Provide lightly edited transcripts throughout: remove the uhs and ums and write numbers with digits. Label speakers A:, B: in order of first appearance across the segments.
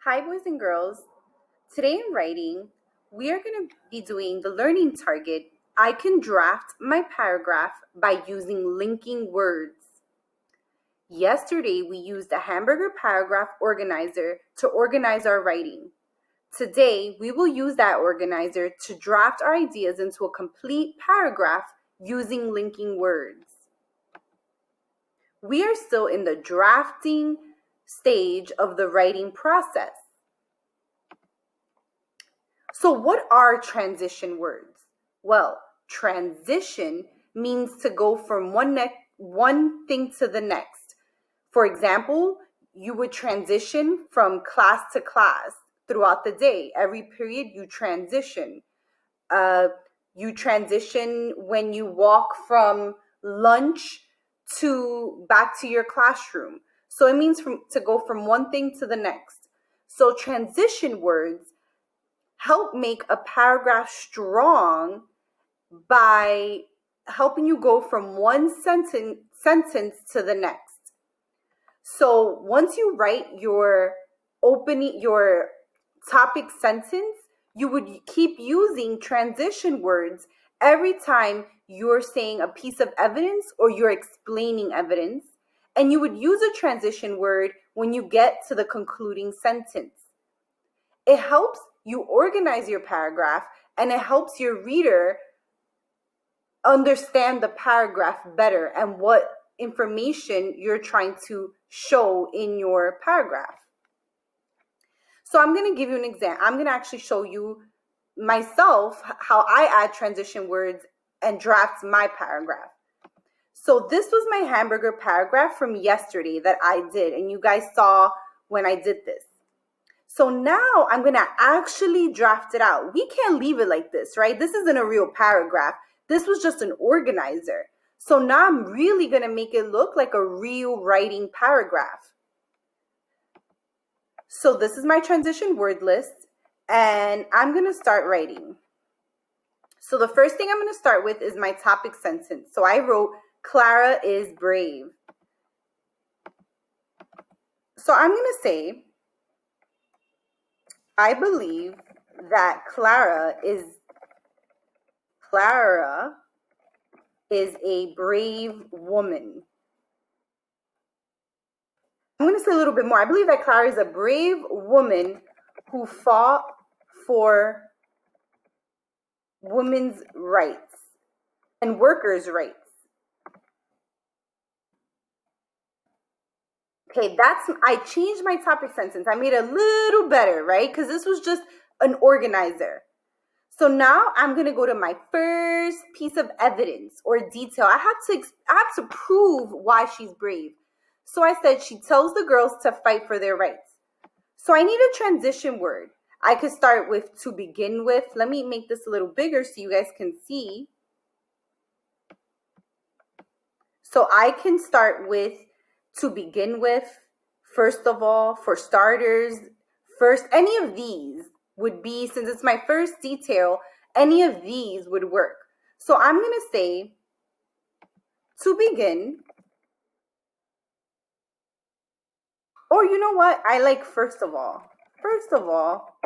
A: Hi, boys and girls. Today in writing, we are going to be doing the learning target. I can draft my paragraph by using linking words. Yesterday, we used a hamburger paragraph organizer to organize our writing. Today, we will use that organizer to draft our ideas into a complete paragraph using linking words. We are still in the drafting stage of the writing process. So what are transition words? Well, transition means to go from one thing to the next. For example, you would transition from class to class throughout the day. Every period you transition. You transition when you walk from lunch to back to your classroom. So it means to go from one thing to the next. So transition words help make a paragraph strong by helping you go from one sentence to the next. So once you write your topic sentence, you would keep using transition words every time you're saying a piece of evidence or you're explaining evidence. And you would use a transition word when you get to the concluding sentence. It helps you organize your paragraph, and it helps your reader understand the paragraph better and what information you're trying to show in your paragraph. So I'm going to give you an example. I'm going to actually show you myself how I add transition words and draft my paragraph. So this was my hamburger paragraph from yesterday that I did, and you guys saw when I did this. So now I'm going to actually draft it out. We can't leave it like this, right? This isn't a real paragraph. This was just an organizer. So now I'm really going to make it look like a real writing paragraph. So this is my transition word list, and I'm going to start writing. So the first thing I'm going to start with is my topic sentence. So I wrote, Clara is brave. So I'm going to say, I believe that Clara is a brave woman. I'm going to say a little bit more. I believe that Clara is a brave woman who fought for women's rights and workers' rights. Okay, I changed my topic sentence. I made it a little better, right? Because this was just an organizer. So now I'm going to go to my first piece of evidence or detail. I have to prove why she's brave. So I said she tells the girls to fight for their rights. So I need a transition word. I could start with to begin with. Let me make this a little bigger so you guys can see. So I can start with to begin with, first of all, for starters, first, any of these would be, since it's my first detail, any of these would work. So I'm going to say, to begin, or you know what? I like first of all. First of all,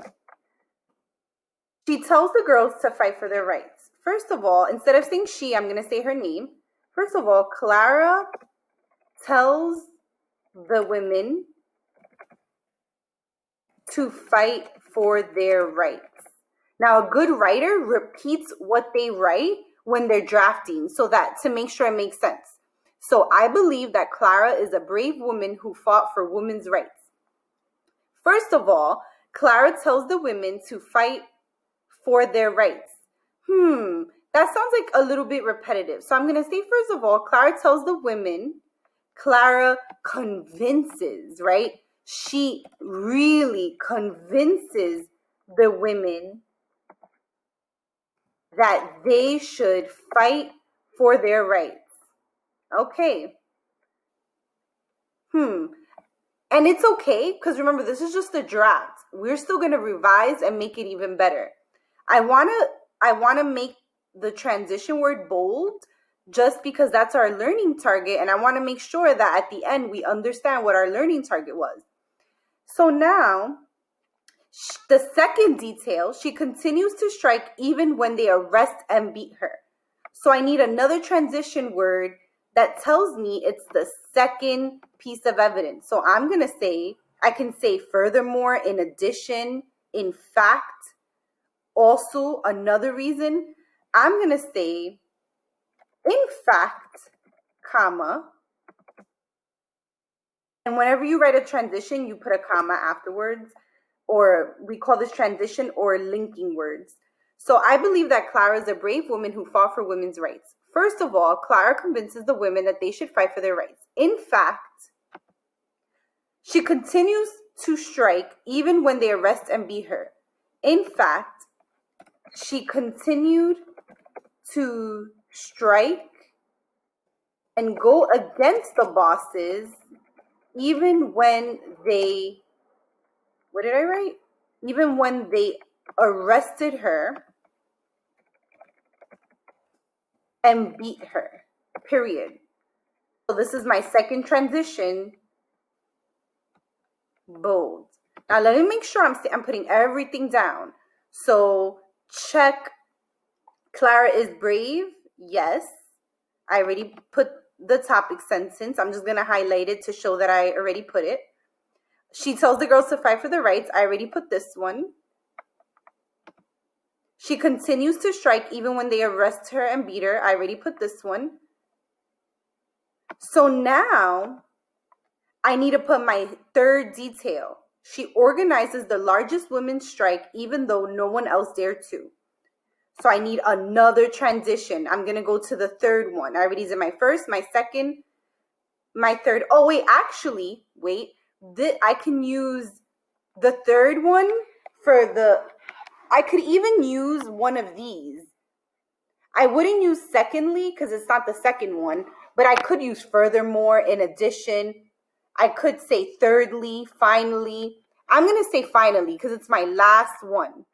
A: she tells the girls to fight for their rights. First of all, instead of saying she, I'm going to say her name. First of all, Clara tells the women to fight for their rights. Now, a good writer repeats what they write when they're drafting so that to make sure it makes sense. So I believe that Clara is a brave woman who fought for women's rights. First of all, Clara tells the women to fight for their rights. That sounds like a little bit repetitive. So I'm going to say, first of all, Clara tells the women, Clara convinces, right? She really convinces the women that they should fight for their rights. Okay. And it's okay, because remember, this is just a draft. We're still going to revise and make it even better. I want to make the transition word bold just because that's our learning target, and I want to make sure that at the end we understand what our learning target was. So now The second detail, she continues to strike even when they arrest and beat her. So I need another transition word that tells me it's the second piece of evidence. So I'm going to say, I can say furthermore, in addition, in fact, also another reason. I'm going to say, in fact, comma. And whenever you write a transition, you put a comma afterwards, or we call this transition or linking words. So I believe that Clara is a brave woman who fought for women's rights. First of all, Clara convinces the women that they should fight for their rights. In fact, she continues to strike even when they arrest and beat her. In fact, she continued to strike and go against the bosses even when they, what did I write? Even when they arrested her and beat her, period. So this is my second transition, bold. Now let me make sure I'm putting everything down. So check, Clara is brave. Yes, I already put the topic sentence. I'm just going to highlight it to show that I already put it. She tells the girls to fight for their rights. I already put this one. She continues to strike even when they arrest her and beat her. I already put this one. So now I need to put my third detail. She organizes the largest women's strike even though no one else dared to. So I need another transition. I'm going to go to the third one. I already did my first, my second, my third. Oh, wait, actually, wait. I can use the third one for the, I could even use one of these. I wouldn't use secondly because it's not the second one, but I could use furthermore, in addition. I could say thirdly, finally. I'm going to say finally because it's my last one.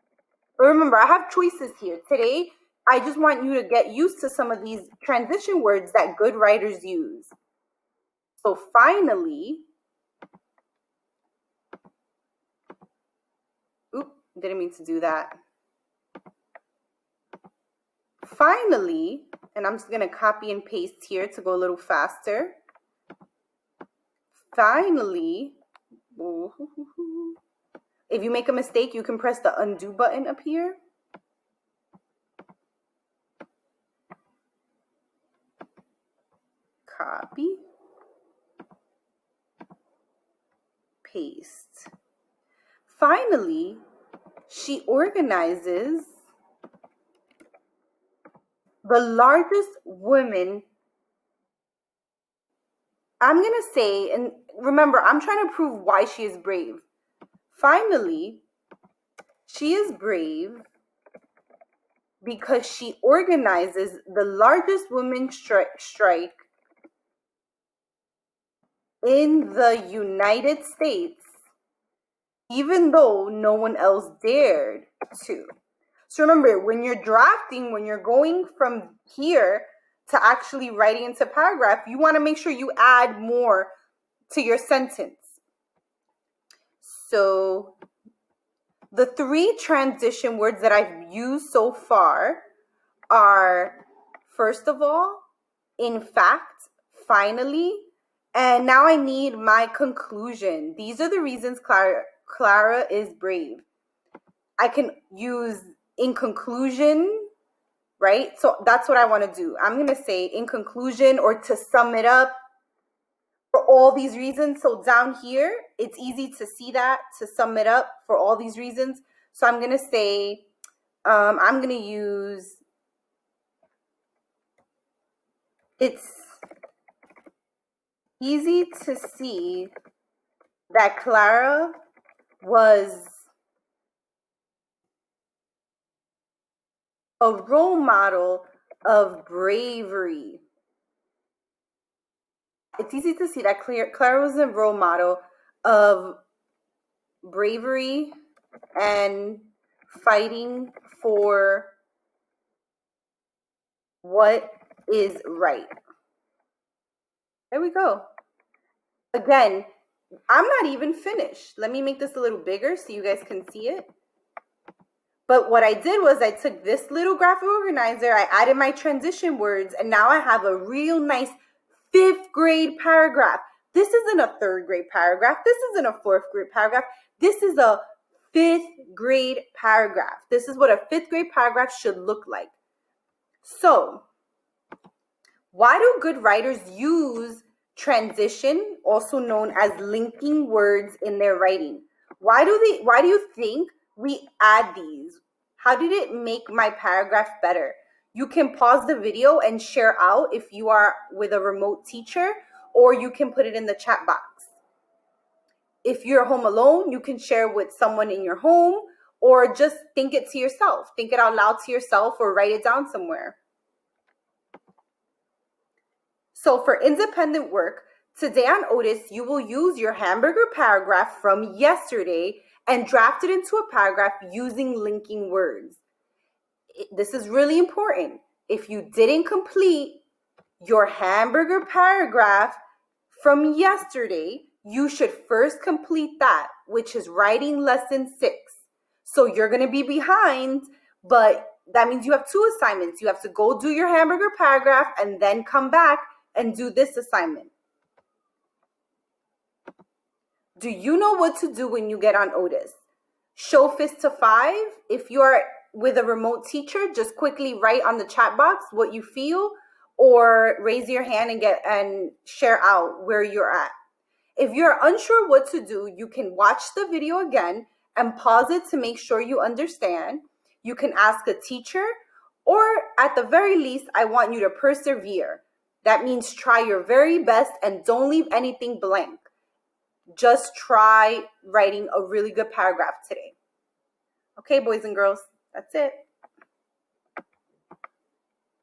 A: But remember, I have choices here. Today, I just want you to get used to some of these transition words that good writers use. So finally, didn't mean to do that. Finally, and I'm just going to copy and paste here to go a little faster. Finally, if you make a mistake, you can press the undo button up here. Copy. Paste. Finally, she organizes the largest women. I'm going to say, and remember, I'm trying to prove why she is brave. Finally, she is brave because she organizes the largest women's strike in the United States, even though no one else dared to. So remember, when you're drafting, when you're going from here to actually writing into paragraph, you want to make sure you add more to your sentence. So the three transition words that I've used so far are, first of all, in fact, finally, and now I need my conclusion. These are the reasons Clara is brave. I can use in conclusion, right? So that's what I want to do. I'm going to say in conclusion, or to sum it up, for all these reasons. So down here, it's easy to see that, to sum it up for all these reasons. So I'm going to say, I'm going to use, it's easy to see that Clara was a role model of bravery. It's easy to see that Clara was a role model of bravery and fighting for what is right. There we go. Again, I'm not even finished. Let me make this a little bigger so you guys can see it. But what I did was I took this little graphic organizer, I added my transition words, and now I have a real nice 5th grade paragraph. This isn't a 3rd grade paragraph. This isn't a 4th grade paragraph. This is a 5th grade paragraph. This is what a 5th grade paragraph should look like. So, why do good writers use transition, also known as linking words, in their writing? Why do you think we add these? How did it make my paragraph better? You can pause the video and share out if you are with a remote teacher, or you can put it in the chat box. If you're home alone, you can share with someone in your home, or just think it to yourself. Think it out loud to yourself or write it down somewhere. So for independent work, today on Otis, you will use your hamburger paragraph from yesterday and draft it into a paragraph using linking words. This is really important. If you didn't complete your hamburger paragraph from yesterday, you should first complete that, which is writing lesson 6. So you're going to be behind, but that means you have 2 assignments. You have to go do your hamburger paragraph and then come back and do this assignment. Do you know what to do when you get on Otis? Show fist to 5. If you are with a remote teacher, just quickly write on the chat box what you feel, or raise your hand and share out where you're at. If you're unsure what to do, you can watch the video again and pause it to make sure you understand. You can ask a teacher, or at the very least, I want you to persevere. That means try your very best and don't leave anything blank. Just try writing a really good paragraph today. Okay, boys and girls, that's it.